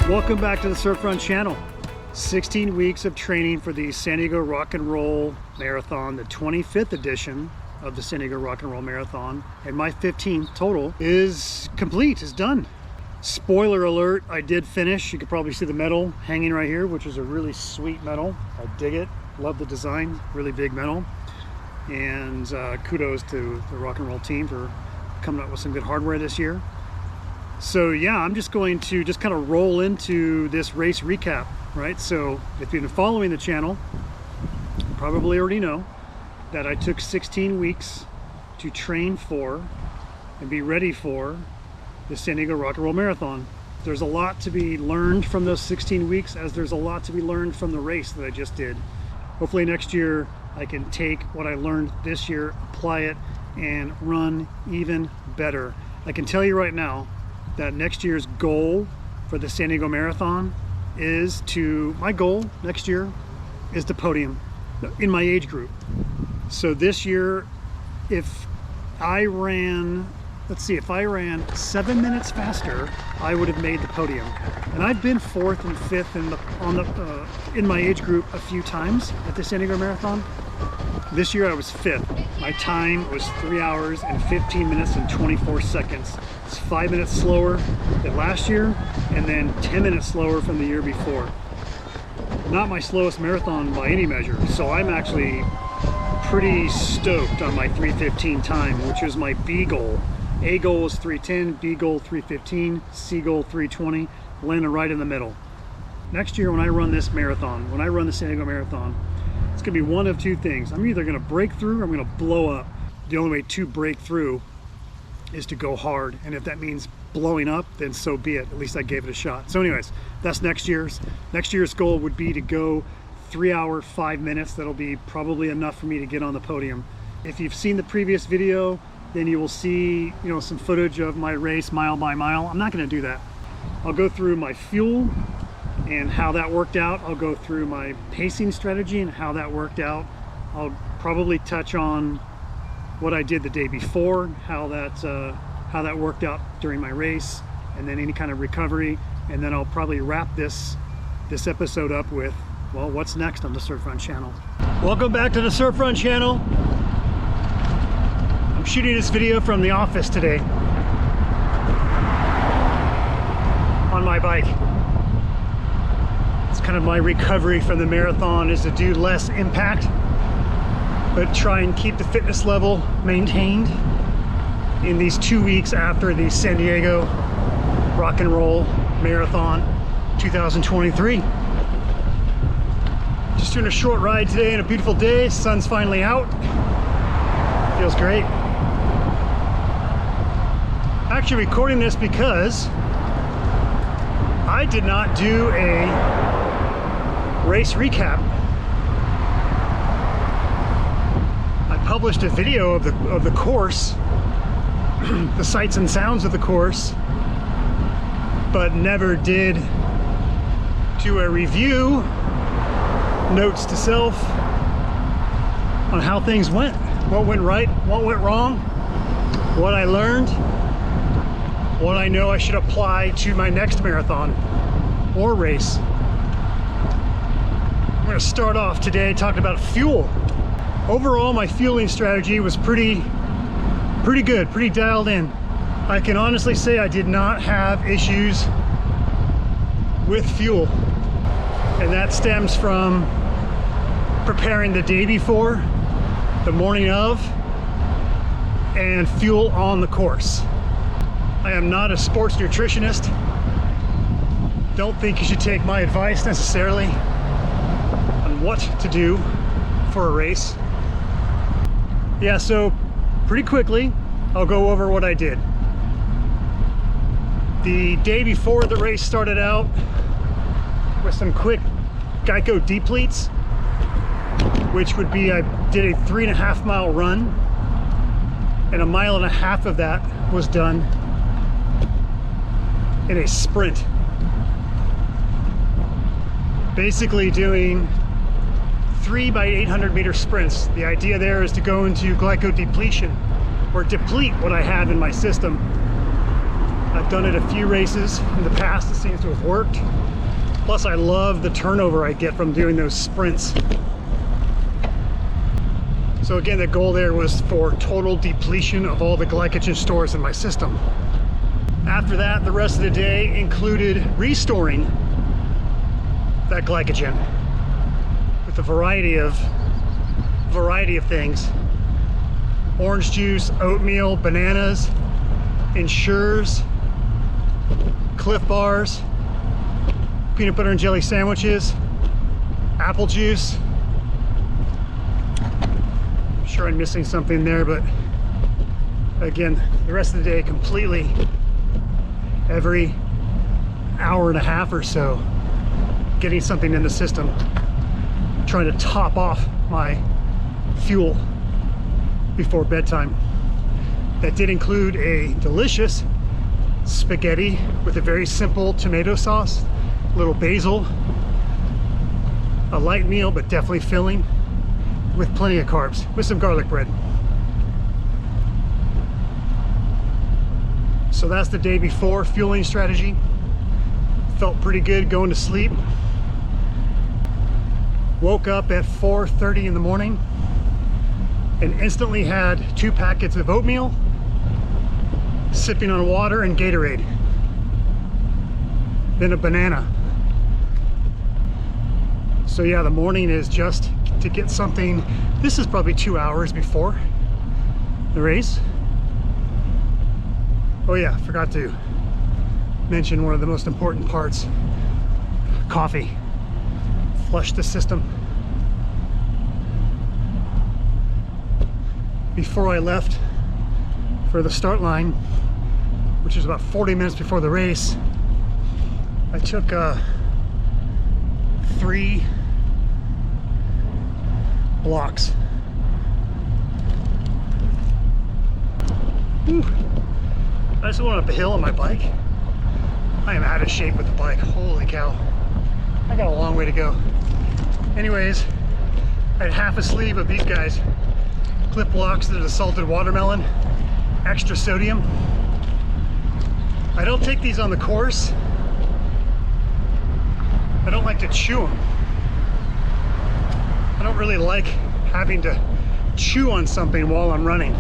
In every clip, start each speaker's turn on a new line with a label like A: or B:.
A: Welcome back to the Surfrun channel. 16 weeks of training for the San Diego Rock and Roll Marathon, the 25th edition of the San Diego Rock and Roll Marathon, and my 15th total is complete, is done. Spoiler alert, I did finish. You could probably see the medal hanging right here, which is a really sweet medal. I dig it, love the design, really big medal. And kudos to the rock and roll team for coming up with some good hardware this year. So yeah, I'm just going to kind of roll into this race recap, right? So if you've been following the channel, you probably already know that I took 16 weeks to train for and be ready for the San Diego Rock and Roll Marathon. There's a lot to be learned from those 16 weeks, as there's a lot to be learned from the race that I just did. Hopefully next year I can take what I learned this year, apply it, and run even better. I can tell you right now that next year's goal for the San Diego Marathon is my goal next year is the podium in my age group. So this year, if I ran 7 minutes faster, I would have made the podium. And I've been 4th and 5th in my age group a few times at the San Diego Marathon. This year I was 5th. My time was 3 hours and 15 minutes and 24 seconds. It's 5 minutes slower than last year, and then 10 minutes slower from the year before. Not my slowest marathon by any measure, so I'm actually pretty stoked on my 3:15 time, which is my B goal. A goal is 3:10, B goal 3:15, C goal 3:20, landing right in the middle. Next year when I run this marathon, when I run the San Diego Marathon, it's gonna be one of two things. I'm either gonna break through or I'm gonna blow up. The only way to break through is to go hard, and if that means blowing up, then so be it. At least I gave it a shot. So anyways, that's next year's. Next year's goal would be to go 3 hours 5 minutes. That'll be probably enough for me to get on the podium. If you've seen the previous video, then you will see, some footage of my race mile by mile. I'm not going to do that. I'll go through my fuel and how that worked out. I'll go through my pacing strategy and how that worked out. I'll probably touch on what I did the day before, how that worked out during my race, and then any kind of recovery. And then I'll probably wrap this episode up with, well, what's next on the Surfrun channel. Welcome back to the Surfrun channel. I'm shooting this video from the office today on my bike. It's kind of my recovery from the marathon, is to do less impact, but try and keep the fitness level maintained in these 2 weeks after the San Diego Rock and Roll Marathon 2023. Just doing a short ride today on a beautiful day. Sun's finally out. Feels great. Actually recording this because I did not do a race recap. I published a video of the course, the sights and sounds of the course, but never did do a review, notes to self, on how things went. What went right, what went wrong, what I learned, what I know I should apply to my next marathon or race. I'm going to start off today talking about fuel. Overall, my fueling strategy was pretty good, pretty dialed in. I can honestly say I did not have issues with fuel, and that stems from preparing the day before, the morning of, and fuel on the course. I am not a sports nutritionist. Don't think you should take my advice necessarily on what to do for a race. Yeah, so pretty quickly, I'll go over what I did. The day before the race started out with some quick Geico depletes, which would be, I did a 3.5 mile run, and 1.5 miles of that was done in a sprint. Basically doing 3 by 800 meter sprints. The idea there is to go into glycodepletion, or deplete what I have in my system, I've done it a few races in the past. It seems to have worked. Plus, I love the turnover I get from doing those sprints. So again, the goal there was for total depletion of all the glycogen stores in my system. After that, the rest of the day included restoring that glycogen with a variety of things. Orange juice, oatmeal, bananas, Ensures, Cliff Bars, peanut butter and jelly sandwiches, apple juice. I'm sure I'm missing something there, but again, the rest of the day completely every hour and a half or so getting something in the system, trying to top off my fuel before bedtime. That did include a delicious spaghetti with a very simple tomato sauce, a little basil, a light meal but definitely filling, with plenty of carbs, with some garlic bread. So that's the day before fueling strategy. Felt pretty good going to sleep. Woke up at 4:30 in the morning and instantly had 2 packets of oatmeal, sipping on water and Gatorade, then a banana. So yeah, the morning is just to get something. This is probably 2 hours before the race. Oh yeah, forgot to mention one of the most important parts: coffee. Flush the system. Before I left for the start line, which is about 40 minutes before the race, I took 3 blocks. Whew. I just went up a hill on my bike. I am out of shape with the bike. Holy cow. I got a long way to go. Anyways, I had half a sleeve of these guys. Clip blocks that are the salted watermelon, extra sodium. I don't take these on the course. I don't like to chew them. I don't really like having to chew on something while I'm running.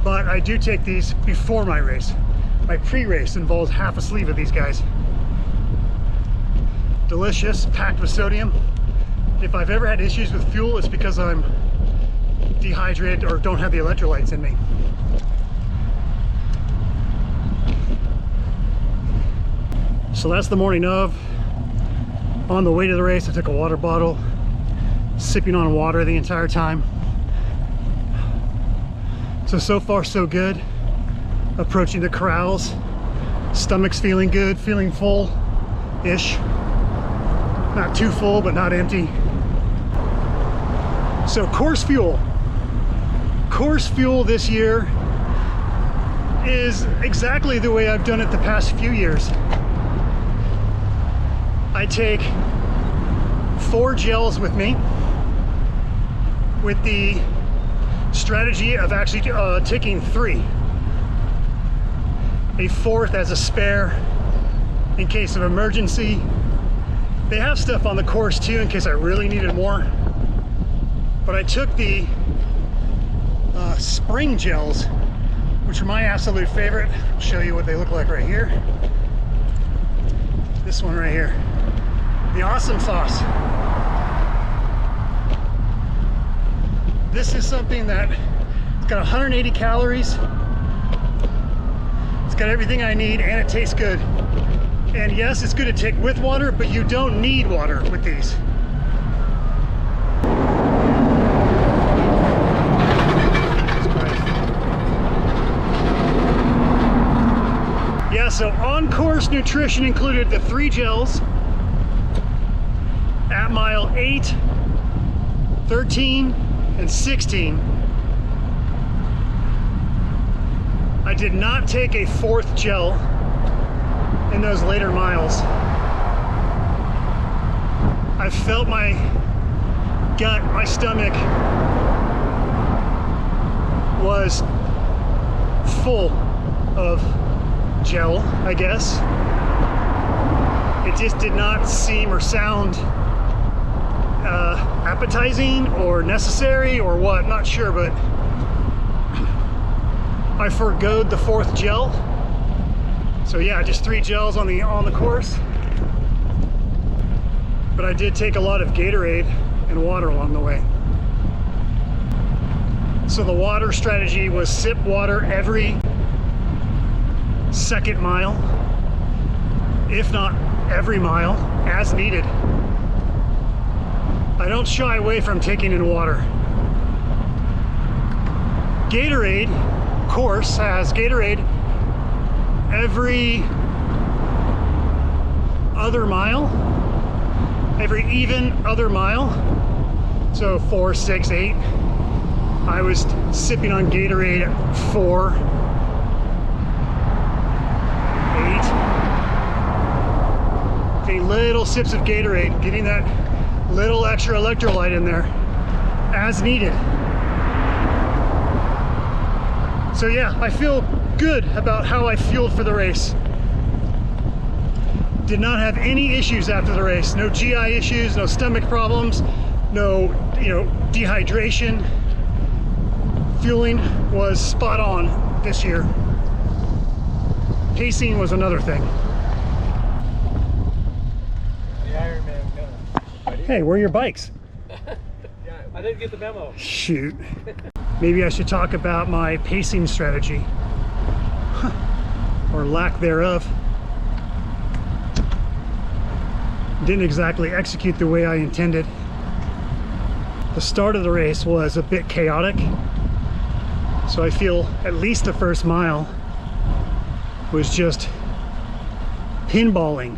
A: But I do take these before my race. My pre-race involves half a sleeve of these guys. Delicious, packed with sodium. If I've ever had issues with fuel, it's because I'm dehydrated or don't have the electrolytes in me. So that's the morning of. On the way to the race, I took a water bottle, sipping on water the entire time. So far so good. Approaching the corrals. Stomach's feeling good, feeling full-ish. Not too full, but not empty. So course fuel. Course fuel this year is exactly the way I've done it the past few years. I take 4 gels with me, with the strategy of actually taking 3. A 4th as a spare in case of emergency. They have stuff on the course too in case I really needed more. But I took the spring gels, which are my absolute favorite. I'll show you what they look like right here. This one right here. The Awesome Sauce. This is something that it's got 180 calories. It's got everything I need and it tastes good. And yes, it's good to take with water, but you don't need water with these. Yeah, so on-course nutrition included the 3 gels at mile 8, 13, and 16. I did not take a 4th gel in those later miles. I felt my gut, my stomach was full of gel, I guess. It just did not seem or sound appetizing or necessary or what, not sure, but I forgoed the 4th gel. So yeah, just 3 gels on the course. But I did take a lot of Gatorade and water along the way. So the water strategy was sip water every second mile, if not every mile, as needed. I don't shy away from taking in water. Gatorade course has Gatorade every other mile, every even other mile. So 4, 6, 8. I was sipping on Gatorade at 4, 8. Getting little sips of Gatorade, getting that little extra electrolyte in there as needed. So yeah, I feel good about how I fueled for the race. Did not have any issues after the race. No GI issues, no stomach problems, no, dehydration. Fueling was spot on this year. Pacing was another thing. Hey, where are your bikes?
B: Yeah, I didn't get the memo.
A: Shoot. Maybe I should talk about my pacing strategy. Or lack thereof. Didn't exactly execute the way I intended. The start of the race was a bit chaotic. So I feel at least the first mile was just pinballing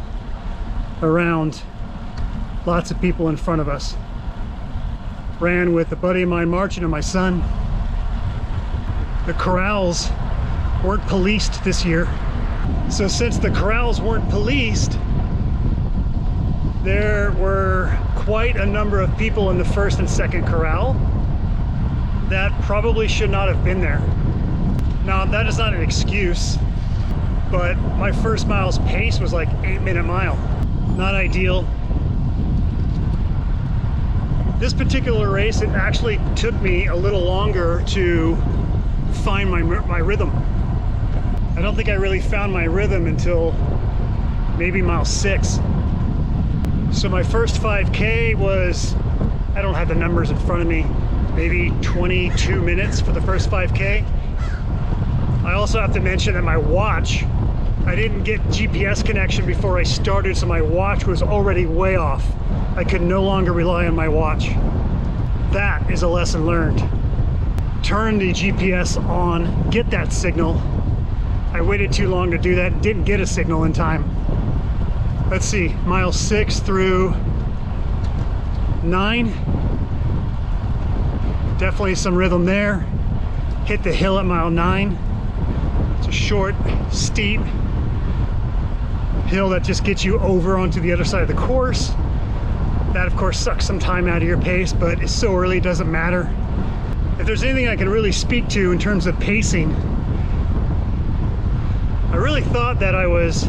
A: around lots of people in front of us. Ran with a buddy of mine marching and my son. The corrals weren't policed this year. So since the corrals weren't policed, there were quite a number of people in the first and second corral that probably should not have been there. Now, that is not an excuse, but my first mile's pace was like 8-minute mile. Not ideal. This particular race, it actually took me a little longer to find my rhythm. I don't think I really found my rhythm until maybe mile 6. So my first 5K was, I don't have the numbers in front of me, maybe 22 minutes for the first 5K. I also have to mention that my watch, I didn't get GPS connection before I started, so my watch was already way off. I could no longer rely on my watch. That is a lesson learned. Turn the GPS on, get that signal. I waited too long to do that, didn't get a signal in time. Let's see, mile 6 through 9. Definitely some rhythm there. Hit the hill at mile 9. It's a short, steep hill that just gets you over onto the other side of the course. That of course sucks some time out of your pace, but it's so early, it doesn't matter. If there's anything I can really speak to in terms of pacing, I really thought that I was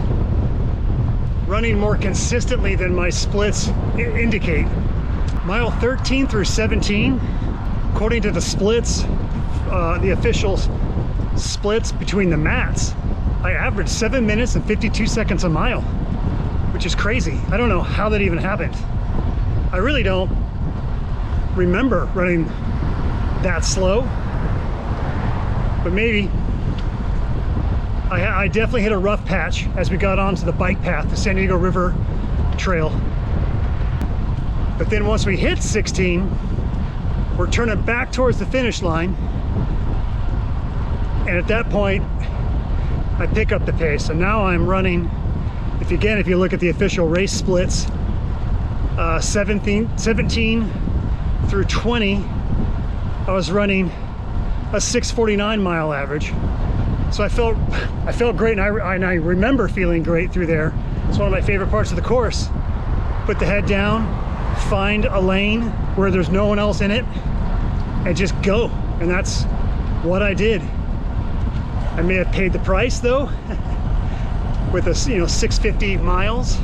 A: running more consistently than my splits indicate. Mile 13 through 17, according to the splits, the official splits between the mats, I averaged 7 minutes and 52 seconds a mile, which is crazy. I don't know how that even happened. I really don't remember running that slow, but maybe. I definitely hit a rough patch as we got onto the bike path, the San Diego River Trail. But then once we hit 16, we're turning back towards the finish line. And at that point, I pick up the pace. And now I'm running, if you look at the official race splits, 17 through 20, I was running a 6:49 mile average. So I felt great, and I remember feeling great through there. It's one of my favorite parts of the course. Put the head down, find a lane where there's no one else in it, and just go. And that's what I did. I may have paid the price though, with a 650 miles.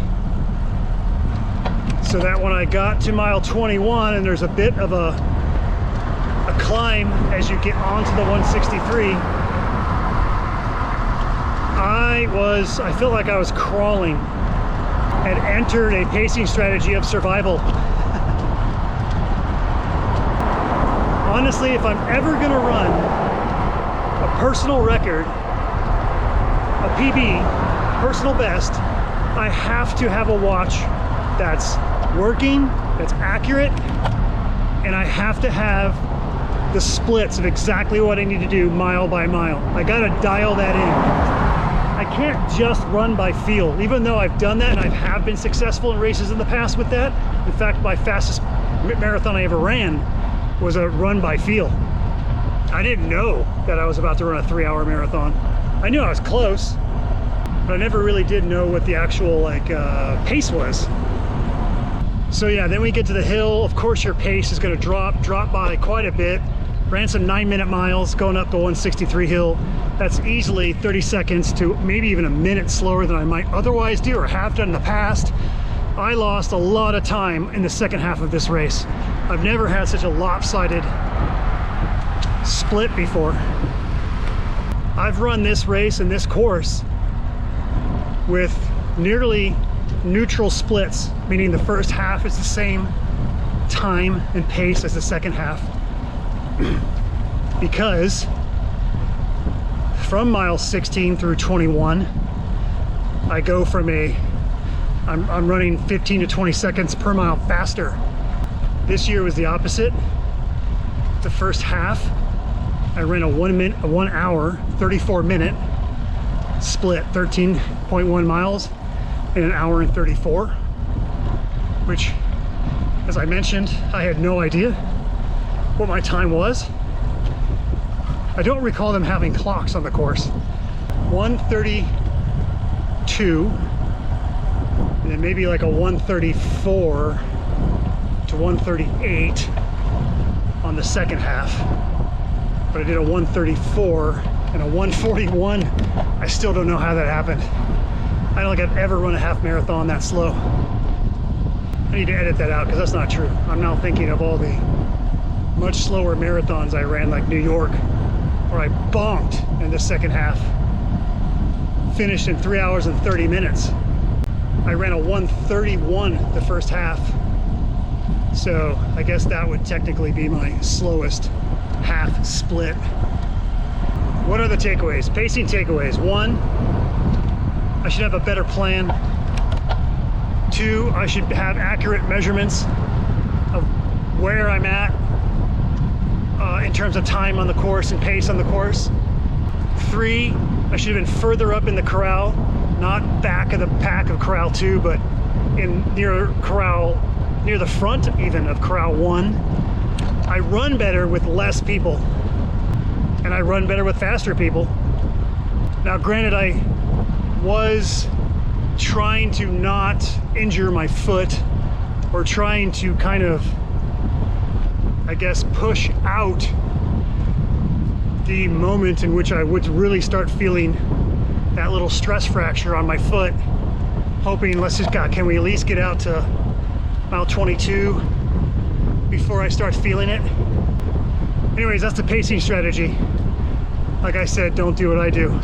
A: So that when I got to mile 21, and there's a bit of a climb as you get onto the 163, I felt like I was crawling. Had entered a pacing strategy of survival. Honestly, if I'm ever gonna run a personal record, a PB, personal best, I have to have a watch that's working, that's accurate, and I have to have the splits of exactly what I need to do mile by mile. I gotta dial that in. I can't just run by feel, even though I've done that and I have been successful in races in the past with that. In fact, my fastest marathon I ever ran was a run by feel. I didn't know that I was about to run a 3-hour marathon. I knew I was close, but I never really did know what the actual pace was. So yeah, then we get to the hill. Of course your pace is gonna drop by quite a bit. Ran some 9-minute miles going up the 163 hill. That's easily 30 seconds to maybe even a minute slower than I might otherwise do or have done in the past. I lost a lot of time in the second half of this race. I've never had such a lopsided split before. I've run this race and this course with nearly neutral splits, meaning the first half is the same time and pace as the second half. Because from mile 16 through 21, I go from I'm running 15 to 20 seconds per mile faster. This year was the opposite. The first half, I ran a 1 hour, 34 minute split, 13.1 miles in an hour and 34, which, as I mentioned, I had no idea what my time was. I don't recall them having clocks on the course. 132, and then maybe like a 134 to 138 on the second half. But I did a 134 and a 141. I still don't know how that happened. I don't think I've ever run a half marathon that slow. I need to edit that out because that's not true. I'm now thinking of all the much slower marathons I ran, like New York, where I bonked in the second half. Finished in 3 hours and 30 minutes. I ran a 131 the first half. So I guess that would technically be my slowest half split. What are the takeaways? Pacing takeaways. 1, I should have a better plan. 2, I should have accurate measurements of where I'm at in terms of time on the course and pace on the course. 3, I should have been further up in the corral, not back of the pack of corral 2, but near the front even of corral 1. I run better with less people, and I run better with faster people. Now granted, I was trying to not injure my foot, or trying to kind of, I guess, push out the moment in which I would really start feeling that little stress fracture on my foot, hoping, can we at least get out to mile 22 before I start feeling it. Anyways, that's the pacing strategy. Like I said, don't do what I do.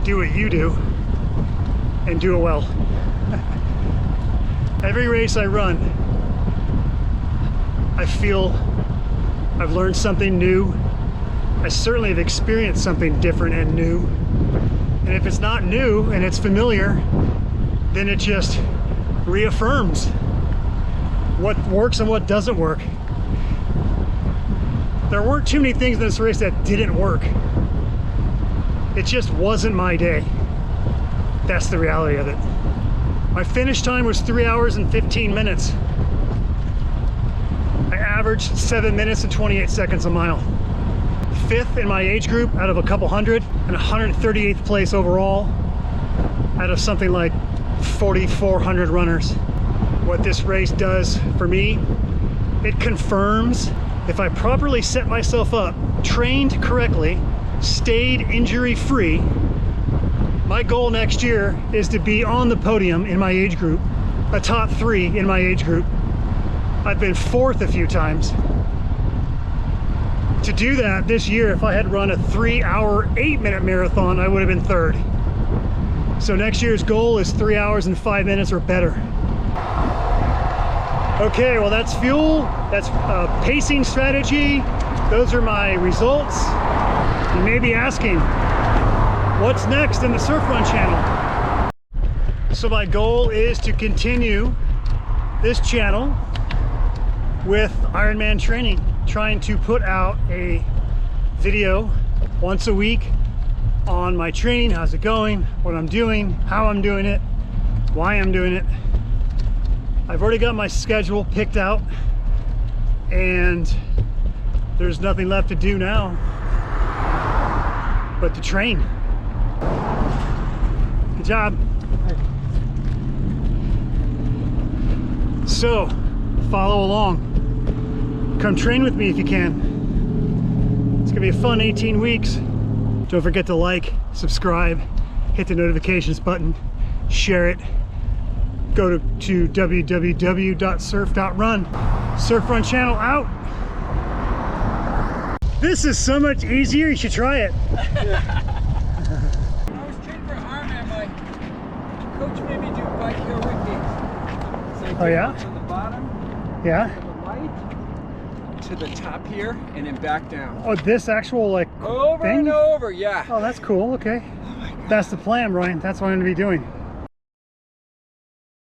A: Do what you do, and do it well. Every race I run, I feel I've learned something new. I certainly have experienced something different and new. And if it's not new and it's familiar, then it just reaffirms what works and what doesn't work. There weren't too many things in this race that didn't work. It just wasn't my day. That's the reality of it. My finish time was 3 hours and 15 minutes. I averaged 7 minutes and 28 seconds a mile. 5th in my age group out of a couple hundred, and 138th place overall out of something like 4,400 runners. What this race does for me, it confirms if I properly set myself up, trained correctly, stayed injury-free. My goal next year is to be on the podium in my age group, a top 3 in my age group. I've been 4th a few times. To do that this year, if I had run a 3-hour, 8-minute marathon, I would have been 3rd. So next year's goal is 3 hours and 5 minutes or better. Okay, well that's fuel, that's pacing strategy. Those are my results. You may be asking, what's next in the Surf Run channel? So my goal is to continue this channel with Ironman training, trying to put out a video once a week on my training, how's it going, what I'm doing, how I'm doing it, why I'm doing it. I've already got my schedule picked out and there's nothing left to do now but to train. Good job. So, follow along. Come train with me if you can. It's gonna be a fun 18 weeks. Don't forget to like, subscribe, hit the notifications button, share it. Go to www.surf.run. Surf Run channel out. This is so much easier, you should try it.
B: I was training for Ironman. My coach made me do bike hill Ricky. So I
A: Oh yeah?
B: from the bottom
A: Yeah?
B: to the light to the top here and then back down.
A: Oh, this actual like
B: Over
A: thing?
B: and over, yeah.
A: Oh, that's cool, okay. That's the plan, Ryan. That's what I'm gonna be doing.